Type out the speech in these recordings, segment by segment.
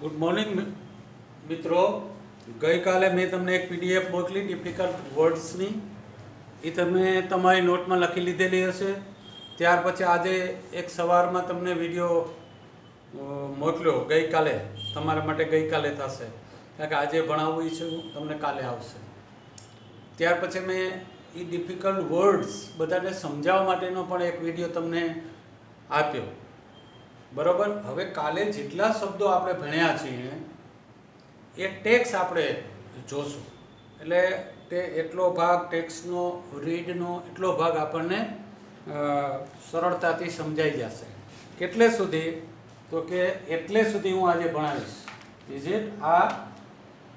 Good morning મિત્રો. ગઈકાલે મેં તમને એક પીડીએફ મોકલી ડિફિકલ્ટ વર્ડ્સની. એ તમે તમારી નોટમાં લખી લીધેલી હશે. ત્યાર પછી આજે એક સવારમાં તમને વિડીયો મોકલ્યો ગઈકાલે. તમારા માટે ગઈકાલે થશે, કારણ કે આજે ભણાવવું છે તમને કાલે આવશે. ત્યાર પછી મેં એ ડિફિકલ્ટ વર્ડ્સ બધાને સમજાવવા માટેનો પણ એક વિડીયો તમને આપ્યો. બરાબર. હવે કાલે જેટલા શબ્દો આપણે ભણ્યા છીએ એ ટેક્સ આપણે જોશું. એટલે તે એટલો ભાગ ટેક્સનો રીડનો એટલો ભાગ આપણને સરળતાથી સમજાઈ જશે. કેટલે સુધી? તો કે એટલે સુધી હું આજે ભણાવીશ. Is it? આ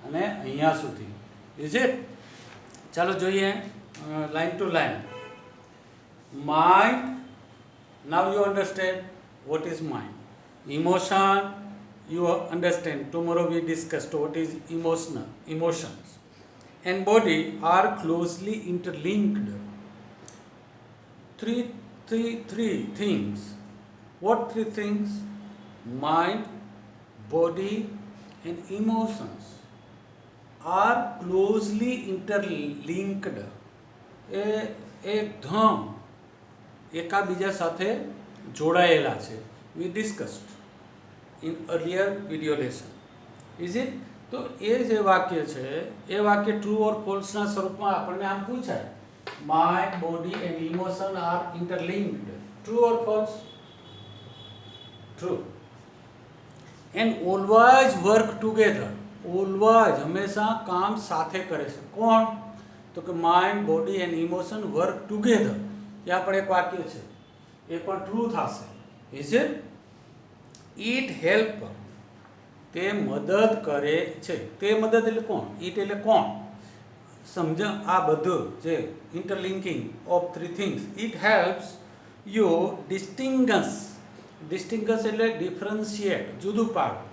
અને અહીંયા સુધી. Is it? ચાલો જોઈએ line to line. Mind. Now you understand what is mind. Emotion, you understand, tomorrow we discussed what is emotions. And body are closely interlinked. Three things. What three things? Mind, body and emotions are closely interlinked. એકદમ એકાબીજા સાથે જોડાયેલા છે. We discussed in earlier video lesson. Is it? તો એ જે વાક્ય છે એ વાક્ય ટ્રુ ઓર ફોલ્સના સ્વરૂપમાં આપણને આમ પૂછાય. Mind, body and emotion are interlinked. True or false? True. And always work together. Always હંમેશા કામ સાથે કરે છે. કોણ? તો કે mind, body and emotion work together. ત્યાં પણ એક વાક્ય છે, એ પણ ટ્રુ થશે. Is it? It help. તે મદદ કરે છે. તે મદદ એટલે કોણ? ઇટ એટલે કોણ? સમજ. આ બધું જે interlinking of three things. It helps you distinguish. Distinguish એટલે ડિફરન્શિએટ, જુદું પાડવું,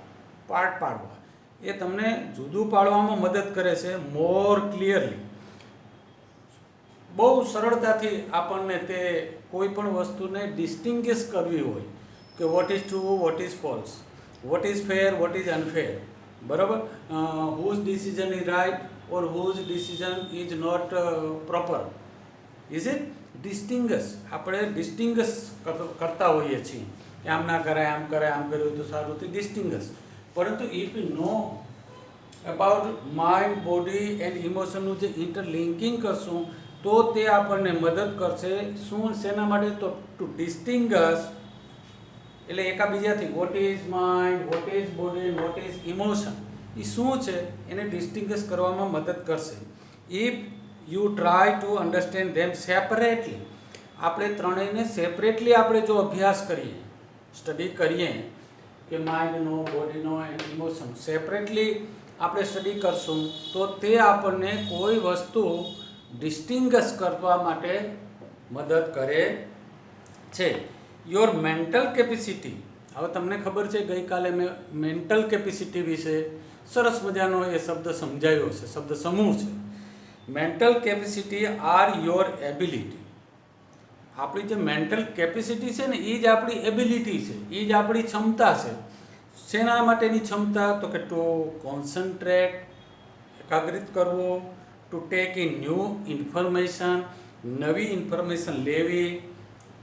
પાર્ટ પાડવા. એ તમને જુદું પાડવામાં મદદ કરે છે. મોર ક્લિયરલી, બહુ સરળતાથી આપણને તે કોઈ પણ વસ્તુને ડિસ્ટિંગ્વિશ કરવી હોય કે what is true, what is false, what is fair, what is unfair. બરાબર. Whose decision is right or whose decision is not proper. Is it? Distinguish. આપણે ડિસ્ટિંગસ કરતા હોઈએ છીએ કે આમ ના કરાય, આમ કરાય, આમ કર્યું તો સારું. તે ડિસ્ટિંગસ. પરંતુ if you know about mind, body and ઇમોશનનું જે ઇન્ટરલિંકિંગ કરશું તો તે આપણને મદદ કરશે. શું? શેના માટે? તો ટુ ડિસ્ટિંગસ. એટલે એકાબીજાથી what is mind, what is body, what is emotion, એ શું છે એને ડિસ્ટિંગસ કરવામાં મદદ કરશે. If you try to understand them separately. આપણે ત્રણેયને સેપરેટલી આપણે જો અભ્યાસ કરીએ, સ્ટડી કરીએ કે માઇન્ડનો, બોડીનો એન્ડ ઇમોશન સેપરેટલી આપણે સ્ટડી કરશું તો તે આપણને કોઈ વસ્તુ ડિસ્ટિંગસ કરવા માટે મદદ કરે છે. Your mental capacity. હવે તમને ખબર છે ગઈકાલે મેં મેન્ટલ કેપેસિટી વિશે સરસ મજાનો એ શબ્દ સમજાયો છે, શબ્દ સમૂહ છે. Mental capacity are your ability. આપણી જે મેન્ટલ કેપેસિટી છે ને એ જ આપણી એબિલિટી છે, એ જ આપણી ક્ષમતા છે. શેના માટેની ક્ષમતા? તો કે ટુ કોન્સન્ટ્રેટ, એકાગ્રિત કરવો, two take in new information, નવી ઇન્ફોર્મેશન લેવી,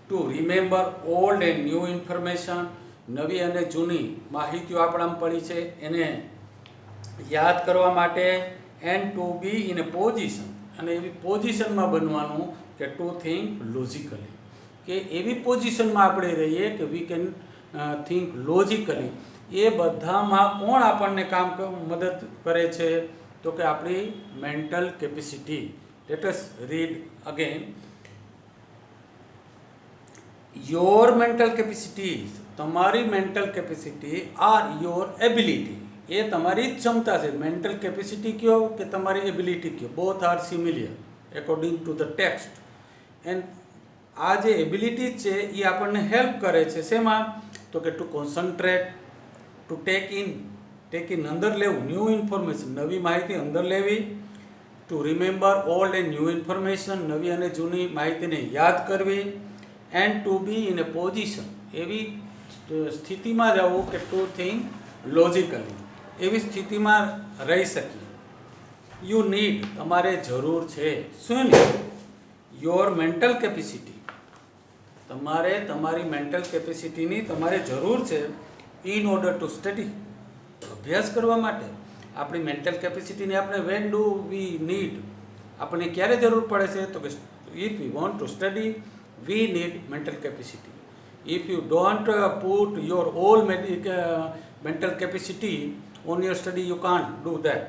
to remember old and new information, નવી અને જૂની માહિતીઓ આપણામાં પડી છે એને યાદ કરવા માટે, and to be in a position. અને એવી પોઝિશનમાં બનવાનું કે ટુ થિંક લોજિકલી. કે એવી પોઝિશનમાં આપણે રહીએ કે વી કેન થિંક લોજિકલી. એ બધામાં કોણ આપણને મદદ કરે છે? તો કે આપણી mental capacity. Let us read again. Your mental capacity. તમારી mental capacity are your ability. એ તમારી જ ક્ષમતા છે. મેન્ટલ કેપેસિટી કયો કે તમારી એબિલિટી કયો, both are સિમિલિયર according to the text. And આ જે એબિલિટી છે એ આપણને હેલ્પ કરે છે. શેમાં? તો કે to concentrate, to take in અંદર લેવું, ન્યૂ ઇન્ફોર્મેશન, નવી માહિતી અંદર લેવી, to remember old and new information, નવી અને જૂની માહિતીને યાદ કરવી, and to be in a position, એવી સ્થિતિમાં જવું કે ટુ થિંક લોજિકલી એવી સ્થિતિમાં રહી શકીએ. યુ નીડ, તમારે જરૂર છે. શું યોર મેન્ટલ કેપેસિટી, તમારે તમારી મેન્ટલ કેપેસિટીની તમારે જરૂર છે. ઇન ઓર્ડર ટુ સ્ટડી, અભ્યાસ કરવા માટે. આપણી મેન્ટલ કેપેસિટીની આપણે વેન ડુ વી નીડ, આપણને ક્યારે જરૂર પડે છે? તો કે if you want to study we need mental capacity. If you don't put your all mental capacity on your study, you can't do that.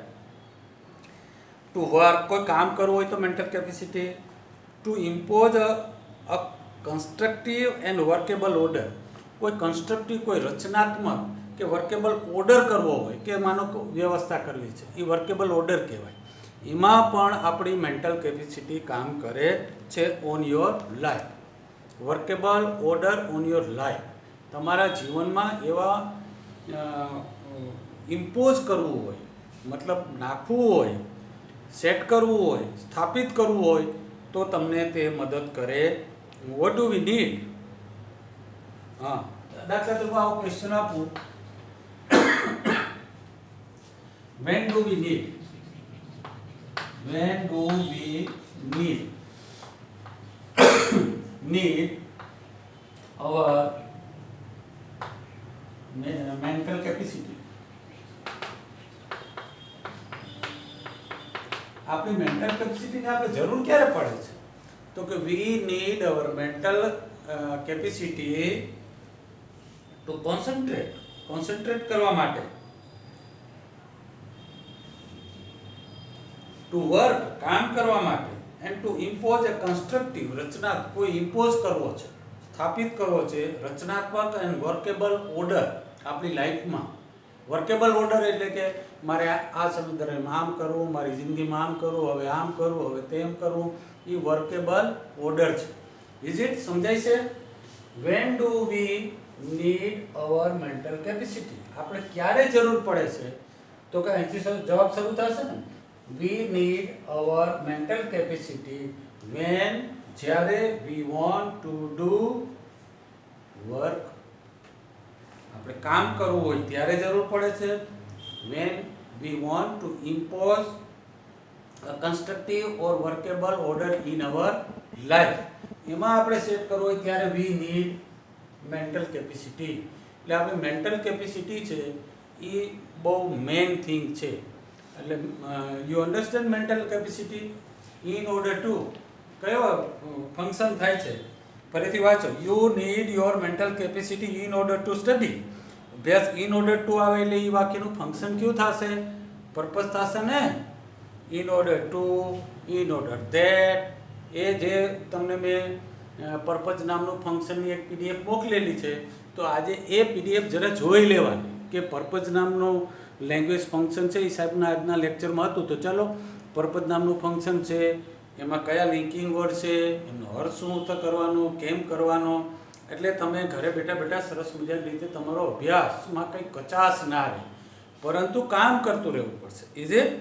To work, કોઈ કામ કરવું હોય તો mental capacity. To impose a constructive and workable order, કોઈ constructive, કોઈ રચનાત્મક કે workable order કરવો હોય, કે માનો વ્યવસ્થા કરવી છે, એ વર્કેબલ ઓર્ડર કહેવાય. એમાં પણ આપણી મેન્ટલ કેપેસિટી કામ કરે છે. On your life, workable order on your life, તમારા જીવનમાં એવા ઇમ્પોઝ કરવું હોય, મતલબ નાખવું હોય, સેટ કરવું હોય, સ્થાપિત કરવું હોય, તો તમને તે મદદ કરે. Vote do we need? હા, દાખલા તરીકે આવો ક્વેશ્ચન આપું, when do we need, when do we need need our mental capacity? આપણી મેન્ટલ કેપેસિટીની આપણે જરૂર ક્યારે પડે છે? તો કે we need our mental capacity to concentrate કરવા માટે, ટુ વર્ક, કામ કરવા માટે, and to impose a constructive, કોઈ ઇમ્પોઝ કરવો છે, સ્થાપિત કરવો છે, રચનાત્મક એન્ડ વર્કેબલ ઓર્ડર આપણી લાઈફમાં. વર્કેબલ ઓર્ડર એટલે કે મારે આ સમય દરમિયાન આમ કરવું, મારી જિંદગીમાં આમ કરવું, હવે આમ કરવું, હવે તેમ કરવું, એ વર્કેબલ ઓર્ડર છે. Is it? સમજાય છે? When do we need our mental capacity, આપણે ક્યારે જરૂર પડે છે? તો કે અહીંથી જવાબ શરૂ થશે ને. We need our mental capacity when, જ્યારે we want to do work, આપણે કામ કરવું હોય ત્યારે જરૂર પડે છે. When we want to impose a constructive or workable order in our life, એમાં આપણે સેટ કરવું હોય ત્યારે વી નીડ મેન્ટલ કેપેસિટી. એટલે આપણી મેન્ટલ કેપેસિટી છે એ બહુ મેઇન થિંગ છે. એટલે you understand mental capacity in order two, કયો ફંક્શન થાય છે? ફરીથી વાંચો. You need your mental capacity in order to study. અભ્યાસ ઇન ઓર્ડર ટુ આવે એટલે એ વાક્યનું ફંક્શન કયું થશે? પર્પઝ થશે ને. In order to, in order that, એ જે તમને મેં પર્પઝ નામનું ફંક્શનની એક પીડીએફ મોકલેલી છે, તો આજે એ પીડીએફ જરા જોઈ લેવાની કે પર્પઝ નામનું લેંગ્વેજ ફંક્શન છે એ સાહેબના આજના લેક્ચરમાં હતું. તો ચાલો, પર્પઝ નામનું ફંક્શન છે, એમાં કયા લિંકિંગ વર્ડ છે, એમનો અર્થ શું કરવાનો, કેમ કરવાનો, એટલે તમે ઘરે બેઠા સરસ મજાની રીતે તમારો અભ્યાસમાં કંઈ કચાશ ના રહે, પરંતુ કામ કરતું રહેવું પડશે. Is it?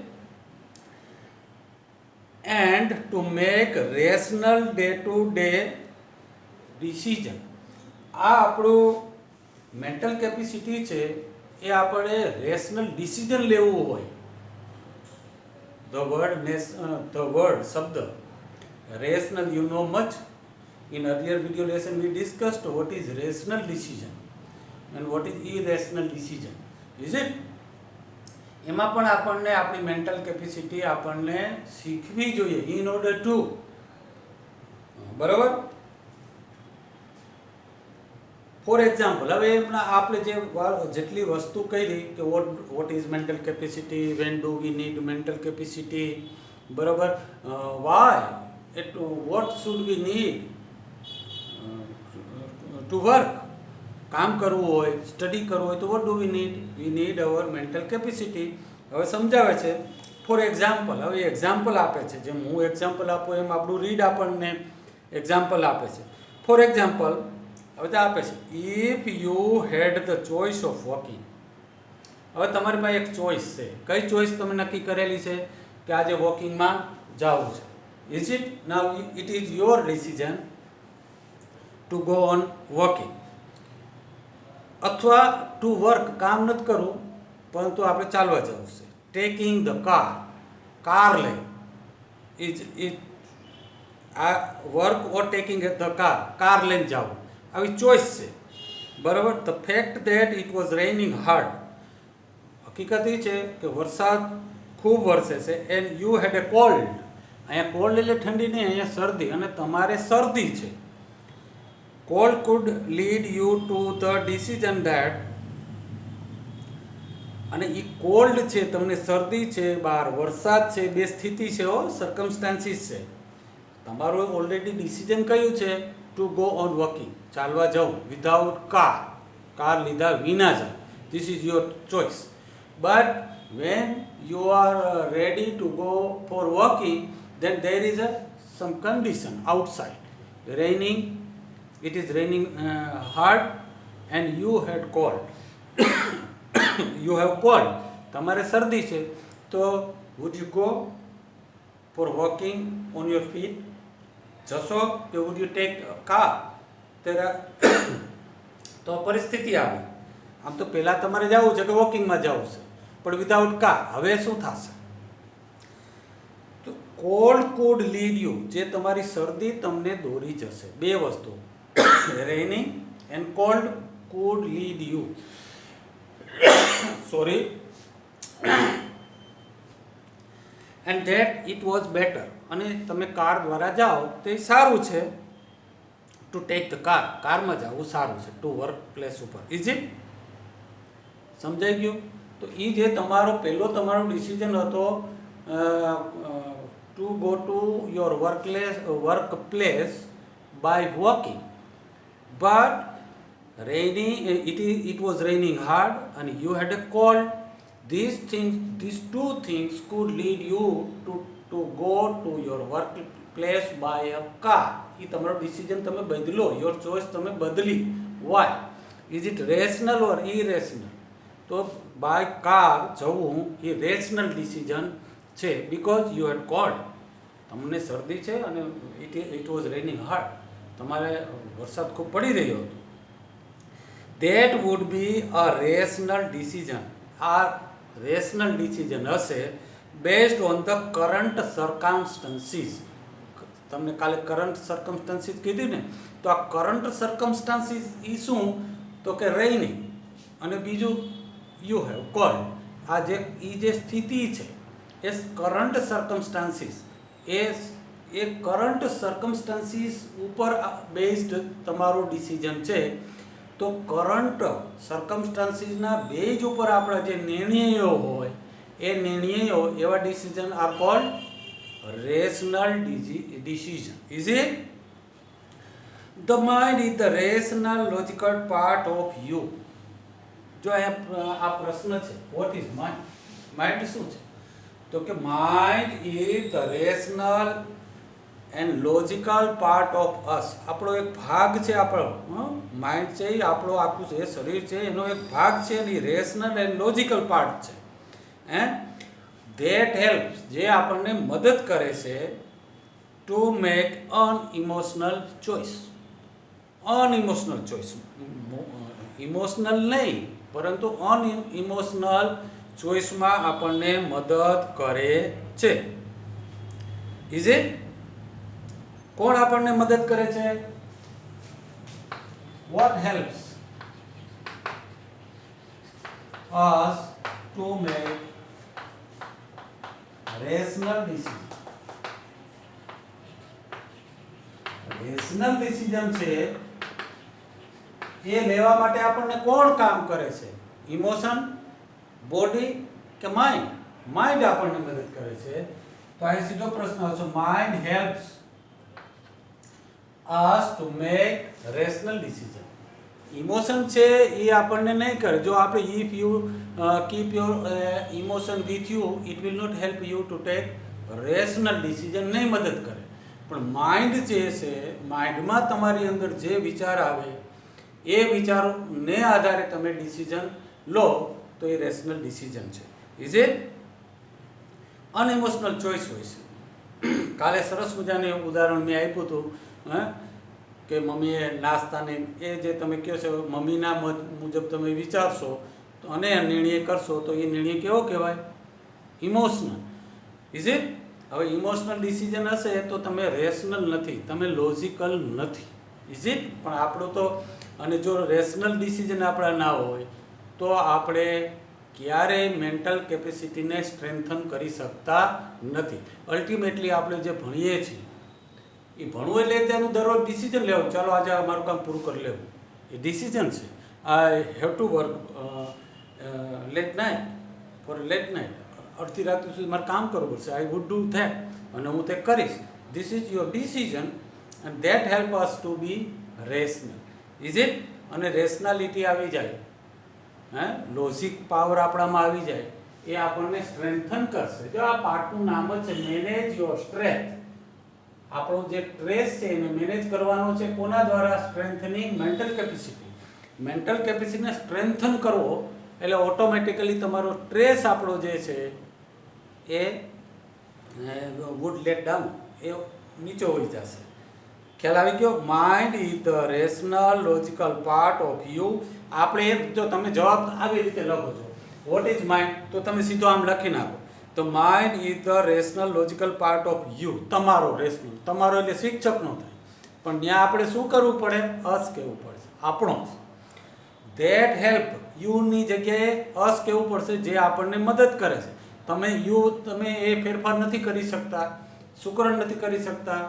And to make rational day to day decision. આ આપણું મેન્ટલ કેપેસિટી છે એ આપણે રેશનલ ડિસિઝન લેવું હોય. ધ વર્ડ શબ્દ rational, you know much. In earlier video lesson we discussed what is rational decision and what is irrational decision. Is it? એમાં પણ આપણને આપણી મેન્ટલ કેપેસિટી આપણને શીખવી જોઈએ ઇન ઓર્ડર ટુ, બરાબર? ફોર એક્ઝામ્પલ, હવે એમના આપણે જેટલી વસ્તુ કરી કે what is mental capacity, when do we need mental capacity, બરાબર? Why, what should we need to work, કામ કરવું હોય, સ્ટડી કરવું હોય, તો what do we need our mental capacity. હવે સમજાવે છે. ફોર એક્ઝામ્પલ, હવે એક્ઝામ્પલ આપે છે, જેમ હું એક્ઝામ્પલ આપું એમ આપણું રીડ આપણને એક્ઝામ્પલ આપે છે. ફોર એક્ઝામ્પલ હવે તો આપે છે, if you had the choice of walking. હવે તમારી પાસે એક ચોઇસ છે. કઈ ચોઇસ તમે નક્કી કરેલી છે? કે આજે વોકિંગમાં જવું છે. Is it? Now it is your decision to go on walking, અથવા ટુ વર્ક, કામ નથી કરવું, પરંતુ આપણે ચાલવા જવું છે. ટેકિંગ ધ કાર લે ઇઝ આ work or taking the car લઈને જવું આવી ચોઈસ છે, બરાબર. The fact that it was રેઇનિંગ hard, હકીકત એ છે કે વરસાદ ખૂબ વરસે છે. And you had A cold, અહીંયા કોલ્ડ એટલે ઠંડી નહીં, અહીંયા શરદી, અને તમારે શરદી છે. Cold could lead you to the decision that, અને એ કોલ્ડ છે, તમને શરદી છે, બહાર વરસાદ છે, બે સ્થિતિ છે, સર્કમસ્ટાન્સીસ છે. તમારું ઓલરેડી ડિસિઝન કયું છે? ટુ ગો ઓન વોકિંગ, ચાલવા જવું, વિધાઉટ કાર લીધા વિના જાવ. This is your choice. But when you are ready to go for walking, then there is some condition outside, raining, it is raining hard, and you had cold. You have cold, તમારે શરદી છે, તો would you go for walking on your feet? જશો કે would you take a car? તો પરિસ્થિતિ આવી. આમ તો પહેલાં તમારે જવું છે કે વોકિંગમાં જવું છે, પણ વિધાઉટ કાર. હવે શું થશે? કોલ્ડ કુડ લીડ યુ, જે તમારી શરદી તમને દોરી જશે. બે વસ્તુ, raining and cold could lead you, sorry, and that it was better, અને તમે કાર દ્વારા જાઓ તે સારું છે. ટુ ટેક ધ કારમાં જવું સારું છે, ટુ વર્ક પ્લેસ ઉપર. Is it? સમજાઈ ગયું? તો એ જે તમારો તમારો ડિસિઝન હતો to go to your workplace by walking, but it was raining hard and you had a cold. These two things could lead you to go to your workplace by a car. એ તમારો decision તમે બદલો, your choice તમે બદલી. Y? Is it rational or irrational? તો by car જવું એ rational decision છે, because you had cold, તમને શરદી છે, અને ઇટ વોઝ રેનિંગ હાર્ડ, તમારે વરસાદ ખૂબ પડી રહ્યો હતો. That would be a rational decision. આ રેશનલ ડિસિઝન હશે based on the current circumstances. તમને કાલે કરંટ સર્કમસ્ટન્સીસ કીધી ને, તો આ કરંટ સર્કમસ્ટન્સીસ એ શું? તો કે રેઇનિંગ, અને બીજું યુ હેવ કોલ્ડ. આ જે સ્થિતિ છે એ કરંટ સર્કમસ્ટાન્સીસ, એ કરંટ સર્કમસ્ટાન્સીસ ઉપર બેઝડ તમારો ડિસિઝન છે. તો કરંટ સર્કમસ્ટાન્સીસના બેઝ ઉપર આપણા જે નિર્ણયો હોય એ નિર્ણયો, એવા decision are called rational decision. Is it? The mind is the rational logical part of you. જો આ પ્રશ્ન છે, વોટ ઇઝ માઇન્ડ? માઇન્ડ શું છે? તો કે mind is the rational and logical part of અસ. આપણો એક ભાગ છે. આપણો માઇન્ડ છે એ આપણો આખું છે શરીર છે, એનો એક ભાગ છે, અને રેશનલ એન્ડ લોજિકલ પાર્ટ છે. ધેટ હેલ્પ્સ, જે આપણને મદદ કરે છે to make unemotional choice. Unemotional choice, emotional નહીં, પરંતુ અનઇમોશનલ ચોઇસમાં આપણને મદદ કરે છે. Is it? કોણ આપણને મદદ કરે છે? What helps us to make rational decision. Rational decision છે એ લેવા માટે આપણને કોણ કામ કરે છે? ઇમોશન, બોડી કે માઇન્ડ? માઇન્ડ આપણને મદદ કરે છે. તો અહીં સીધો પ્રશ્ન આવશે, mind helps us to make rational decision. Emotion છે એ આપણને નહીં કરે. જો આપણે if you keep your emotion with you, it will not help you to take rational decision, નહીં મદદ કરે. પણ માઇન્ડ જે છે, માઇન્ડમાં તમારી અંદર જે વિચાર આવે એ વિચારોને આધારે તમે ડિસિઝન લો, તો એ રેશનલ ડિસિઝન છે. Is it? અનઇમોશનલ ચોઇસ હોય છે. કાલે સરસ મજાનું ઉદાહરણ મેં આપ્યું હતું, કે મમ્મીએ નાસ્તાને, એ જે તમે કહો છો મમ્મીના મત મુજબ તમે વિચારશો અને નિર્ણય કરશો તો એ નિર્ણય કેવો કહેવાય? ઇમોશનલ. Is it? હવે ઇમોશનલ ડિસિઝન હશે તો તમે રેશનલ નથી, તમે લોજિકલ નથી. Is it? પણ આપણું તો, અને જો રેશનલ ડિસિઝન આપણા ના હોય તો આપણે ક્યારેય મેન્ટલ કેપેસિટીને સ્ટ્રેન્થન કરી શકતા નથી. અલ્ટિમેટલી આપણે જે ભણીએ છીએ એ ભણવું એટલે તેનું દરરોજ ડિસિઝન લેવું, ચાલો આજે અમારું કામ પૂરું કરી લેવું, એ ડિસિઝન છે. I have to work late night for late night, અડધી રાત સુધી મારે કામ કરવું પડશે, આઈ વુડ ડુ ધેટ, અને હું તે કરીશ. This is your decision and that help us to be rational. Is it? અને રેશનાલિટી આવી જાય, લોજિક પાવર આપણામાં આવી જાય, એ આપણને સ્ટ્રેન્થન કરશે. જો આ પાઠનું નામ જ છે મેનેજ યોર સ્ટ્રેન્થ. આપણો જે સ્ટ્રેસ છે એને મેનેજ કરવાનો છે કોના દ્વારા? Strengthening mental capacity. મેન્ટલ કેપેસિટીને સ્ટ્રેન્થન કરવો એટલે ઓટોમેટિકલી તમારો સ્ટ્રેસ આપણો જે છે એ વુડ લેટ ડાઉન, એ નીચે હોઈ જશે. ખ્યાલ આવી ગયો? Mind is the rational logical part of you. આપણે જો તમે જવાબ આવી રીતે લખો છો, વોટ ઇઝ માઇન્ડ, તો તમે સીધો આમ લખી નાખો. તો mind is the rational logical part of you. તમારો રેશનલ, તમારો એટલે શિક્ષકનો થાય, પણ ત્યાં આપણે શું કરવું પડે? અસ કહેવું પડશે, આપણો. ધેટ હેલ્પ, યુની જગ્યાએ અસ કહેવું પડશે, જે આપણને મદદ કરે છે. તમે એ ફેરફાર નથી કરી શકતા, શુકરણ નથી કરી શકતા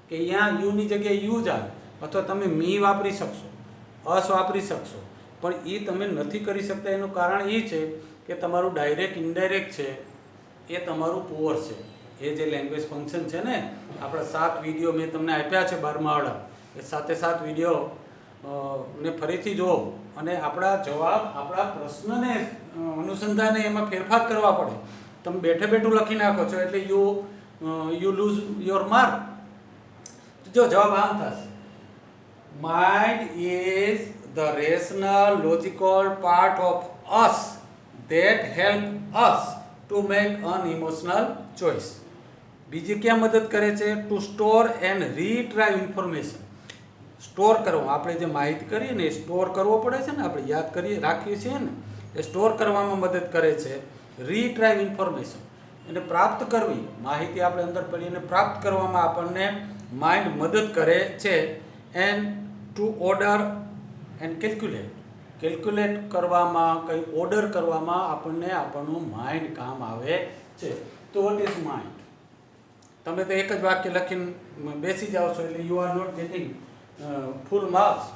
કે અહીંયા યુની જગ્યાએ યુ જ આવે, અથવા તમે મી વાપરી શકશો, અસ વાપરી શકશો, પણ એ તમે નથી કરી શકતા. એનું કારણ એ છે કે તમારું ડાયરેક્ટ ઇનડાયરેક્ટ છે એ તમારું પુઅર છે. એ જે લેંગ્વેજ ફંક્શન છે ને, આપણા 7 વિડીયો મેં તમને આપ્યા છે 12મા વાળા, એ 7 વિડીયો ને ફરીથી જુઓ, અને આપણા જવાબ, આપણા પ્રશ્નને અનુસંધાને એમાં ફેરફાર કરવા પડે. તમે બેઠે બેઠું લખી નાખો છો એટલે યુ લૂઝ યોર માર્ક. જો જવાબ આમ થશે, mind is the rational logical part of us that help us to make unemotional choice. બીજી ક્યાં મદદ કરે છે? To store and retrieve information. Store કરવો, આપણે જે માહિતી કરીએ ને એ સ્ટોર કરવો પડે છે ને, આપણે યાદ કરીએ, રાખીએ છીએ ને, એ સ્ટોર કરવામાં મદદ કરે છે. રીટ્રાઈવ ઇન્ફોર્મેશન, એને પ્રાપ્ત કરવી, માહિતી આપણે અંદર પડી એને પ્રાપ્ત કરવામાં આપણને માઇન્ડ મદદ કરે છે. And two order and calculate કરવામાં, કંઈ ઓર્ડર કરવામાં આપણનું માઇન્ડ કામ આવે છે. તો વોટ ઇઝ માઇન્ડ? તમે તો એક જ વાક્ય લખીને બેસી જાઓ છો એટલે you are not getting full marks.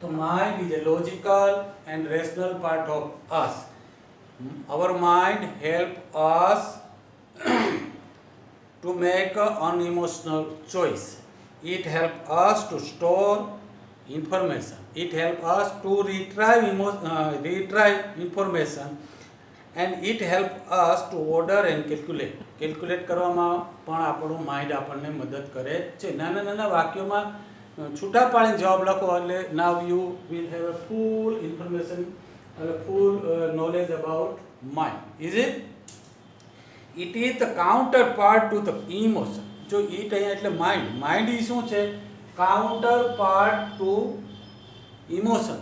તો mind is a logical and rational part of us. Our mind help us to make an unemotional choice. It help us to store information. It help us to retrieve information, and it help us to order and calculate કરવામાં પણ આપણું mind આપણને મદદ કરે છે. નાના નાના વાક્યોમાં છૂટા પાડીને જવાબ લખો એટલે now you will have a full information, full knowledge about mind. Is it? It is the counterpart to the emotion. જો ઇટ અહીંયા એટલે માઇન્ડ એ શું છે? Counterpart to emotion.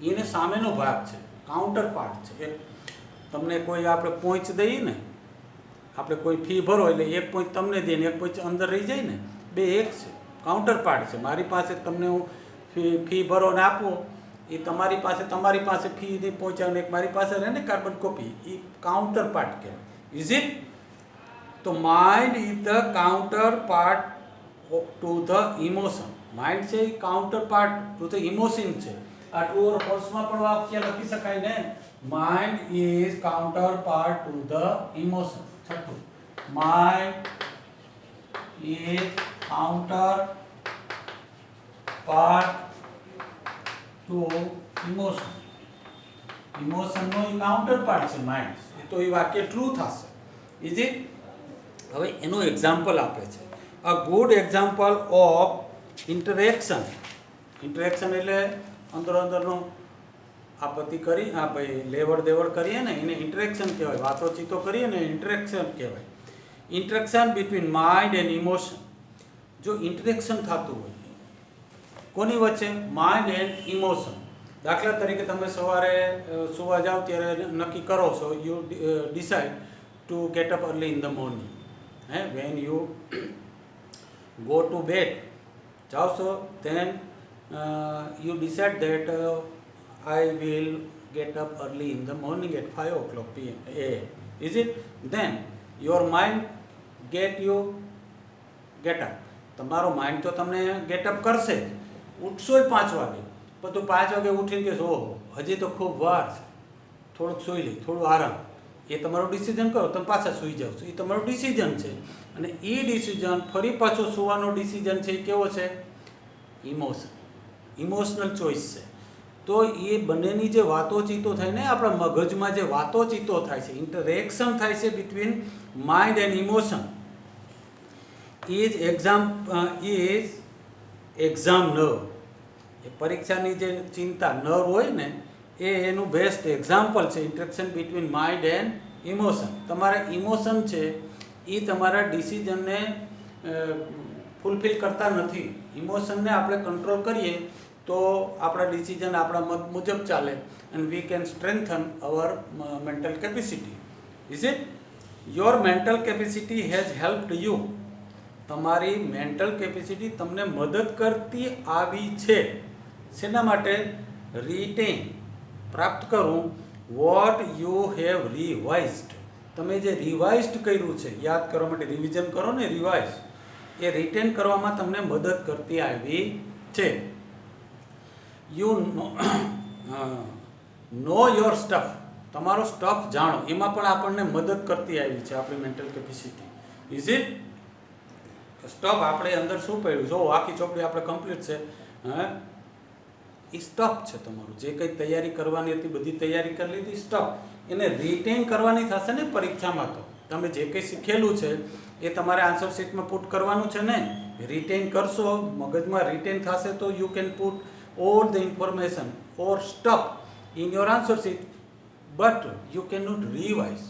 એને સામેનો ભાગ છે, કાઉન્ટર પાર્ટ છે. તમને કોઈ આપણે પોઈન્ટ દઈએ ને, આપણે કોઈ ફી ભરો એટલે એક પોઈન્ટ તમને દે ને એક પોઈન્ટ અંદર રહી જાય ને, બે એક છે, કાઉન્ટર પાર્ટ છે. મારી પાસે તમને હું ફી ભરો ને આપો, એ તમારી પાસે ફી પહોંચાડે, એક મારી પાસે રહે ને કાર્બન કોપી, એ કાઉન્ટર પાર્ટ કહેવાય. Is it? તો mind is the counterpart to the emotion. Mind છે એ counterpart to the emotion છે. આ ટ્રુ ઓર ફોલ્સમાં પણ વાક્ય લખી શકાય ને, mind is counterpart to the emotion. છઠ્ઠું, mind is counterpart to emotion. ઇમોશનનો એ કાઉન્ટર પાર્ટ છે માઇન્ડ. તો એ વાક્ય ટ્રુ થશે. Is it? હવે એનું એક્ઝામ્પલ આપે છે. A good example of interaction. Interaction એટલે અંદરનું આપત્તિ કરી, આ ભાઈ લેવડ દેવડ કરીએ ને એને ઇન્ટરેક્શન કહેવાય. વાતોચીતો કરીએ ને ઇન્ટરેક્શન કહેવાય. Interaction between mind and emotion. જો ઇન્ટરેક્શન થતું હોય કોની વચ્ચે? Mind and emotion. દાખલા તરીકે તમે સવારે સુવા જાઓ ત્યારે નક્કી કરો છો, you decide to get up early in the morning. When you go to bed, જાઓ છો, then you decide that I will get up early in the morning at 5 o'clock p.m. a.m. Is it? Then your mind get up. તમારો mind તો તમને get up કરશે જ. ઉઠશો 5 વાગે, પણ તું 5 વાગે ઉઠીને કહેશો ઓહો હજી તો ખૂબ વાર છે, થોડુંક સૂઈ લે, થોડું આરામ. એ તમારું ડિસિઝન કરો, તમે પાછા સૂઈ જાઓ છો, એ તમારું ડિસિઝન છે. અને એ ડિસિઝન ફરી પાછો સુવાનો ડિસિઝન છે એ કેવો છે? ઇમોશનલ ચોઇસ છે. તો એ બંનેની જે વાતોચીતો થાય ને, આપણા મગજમાં જે વાતોચીતો થાય છે, ઇન્ટરેક્શન થાય છે between mind and emotion, is exam nerve. એ પરીક્ષાની જે ચિંતા નર્વ હોય ને, એ એનું બેસ્ટ એક્ઝામ્પલ છે interaction between mind and emotion. તમારા ઇમોશન છે એ તમારા ડિસિઝનને ફૂલફિલ કરતા નથી. ઇમોશનને આપણે કંટ્રોલ કરીએ તો આપણા ડિસિઝન આપણા મત મુજબ ચાલે, and we can strengthen our mental capacity. Is it? Your mental capacity has helped you. તમારી મેન્ટલ કેપેસિટી તમને મદદ કરતી આવી છે. શેના માટે? રિટેન, પ્રાપ્ત કરું, વોટ યુ હેવ રિવાઇઝડ. તમે જે રિવાઇઝડ કર્યું છે, યાદ કરવા માટે રિવિઝન કરો ને, રિવાઇઝ, એ રિટેન કરવામાં તમને મદદ કરતી આવી છે. You know your stuff. તમારો સ્ટફ જાણો, એમાં પણ આપણને મદદ કરતી આવી છે આપણી mental capacity. Is it? Stuff આપણે અંદર શું પડ્યું, જો આખી ચોપડી આપણે કમ્પ્લીટ છે, એ સ્ટફ છે તમારું. જે કંઈ તૈયારી કરવાની હતી બધી તૈયારી કરી લીધી. સ્ટફ એને રિટેન કરવાની થશે ને પરીક્ષામાં. તો તમે જે કંઈ શીખેલું છે એ તમારે આન્સર શીટમાં પુટ કરવાનું છે ને. રિટેન કરશો, મગજમાં રિટેન થશે તો you can put all the information or stuff in your answer sheet, but you cannot revise.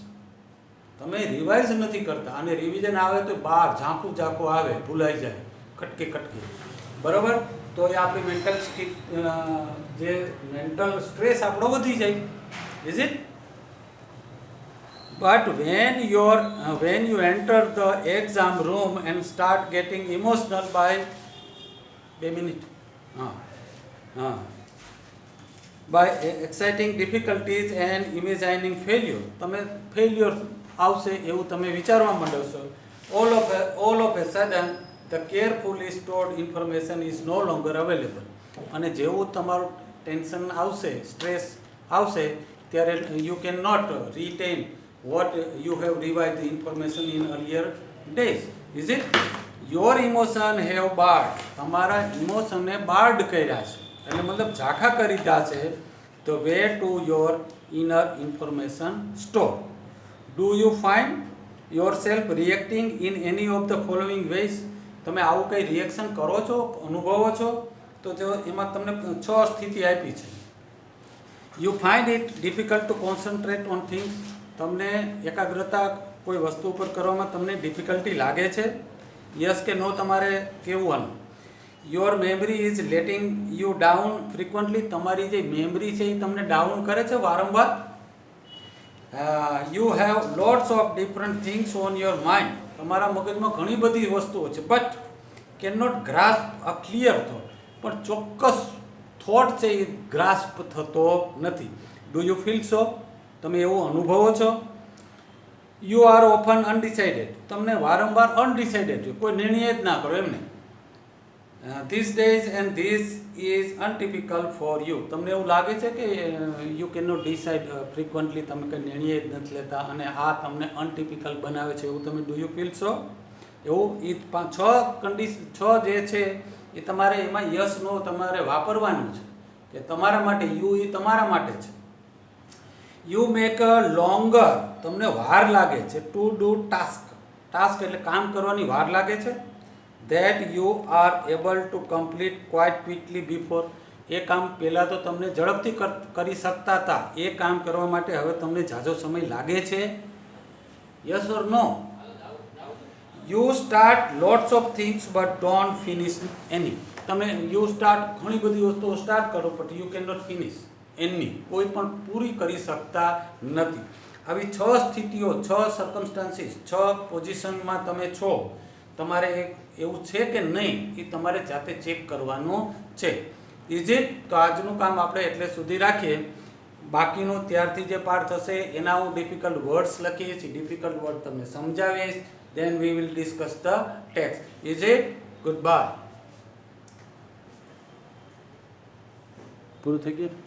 તમે રિવાઇઝ નથી કરતા, અને રિવિઝન આવે તો બહાર ઝાંખું ઝાંખું આવે, ભૂલાઈ જાય, કટકી. બરાબર? તો એ આપણી મેન્ટલ જે મેન્ટલ સ્ટ્રેસ આપણો વધી જાય. Is it? But when you enter the exam room and start getting emotional by 2 minutes, by exciting difficulties and imagining failure, તમે ફેલ્યોર આવશે એવું તમે વિચારવા માંડો છો. all of a sudden the carefully stored information is no longer available. અને જેવું તમારું tension આવશે, સ્ટ્રેસ આવશે, ત્યારે you cannot retain what you have revised the information in earlier days. Is it? Your emotion have barred. તમારા ઇમોશનને barred કર્યા છે, એટલે મતલબ ઝાંખા કરી દીધા છે. The way to your inner information store. Do you find yourself reacting in any of the following ways? તમે આવું કંઈ રિએક્શન કરો છો, અનુભવો છો? તો જો એમાં તમને 6 સ્થિતિ આપી છે. You find it difficult to concentrate on things. તમને એકાગ્રતા કોઈ વસ્તુ ઉપર કરવામાં તમને ડિફિકલ્ટી લાગે છે? યસ કે નો તમારે કહેવાનું. Your memory is letting you down frequently. તમારી જે મેમરી છે એ તમને ડાઉન કરે છે વારંવાર. You have lots of different things on your mind. તમારા મગજમાં ઘણી બધી વસ્તુઓ છે, but can not grasp a clear thought. પણ ચોક્કસ થોટ છે એ ગ્રાસ્પ થતો નથી. Do you feel so? તમે એવું અનુભવો છો? You are often undecided. તમને વારંવાર અનડિસાઇડેડ, કોઈ નિર્ણય જ ના કરો એમને. These days and this is untypical for you. તમને એવું લાગે છે કે you can not decide frequently, તમે કંઈ નિર્ણય જ નથી લેતા, અને આ તમને અનટિપિકલ બનાવે છે એવું તમે ડુ યુ ફીલ છો? એવું એ 6 જે છે એ તમારે એમાં યસ નો તમારે વાપરવાનું છે, કે તમારા માટે યુ એ તમારા માટે છે. You make a longer. તમને વાર લાગે છે ટુ ડુ ટાસ્ક. ટાસ્ક એટલે કામ કરવાની વાર લાગે છે. That you are able to complete quite quickly before. એ કામ પહેલાં તો તમને ઝડપથી કરી શકતા હતા, એ કામ કરવા માટે હવે તમને ઝાઝો સમય લાગે છે? Yes or no? You start lots of things but don't finish any. તમે યુ સ્ટાર્ટ ઘણી બધી વસ્તુઓ સ્ટાર્ટ કરો but you can not finish any કોઈ પણ પૂરી કરી શકતા નથી. આવી 6 સ્થિતિઓ, 6 સર્કમસ્ટાન્સીસ, 6 પોઝિશનમાં તમે છો. તમારે એવું છે કે નહીં એ તમારે જાતે ચેક કરવાનું છે. Is it? તો આજનું કામ આપણે એટલે સુધી રાખીએ. બાકીનું ત્યારથી જે પાઠ થશે એના હું ડિફિકલ્ટ વર્ડ્સ લખીશ, ડિફિકલ્ટ વર્ડ તમને સમજાવીશ. Then we will discuss the text. Is it? Goodbye. પૂરું થઈ ગયું.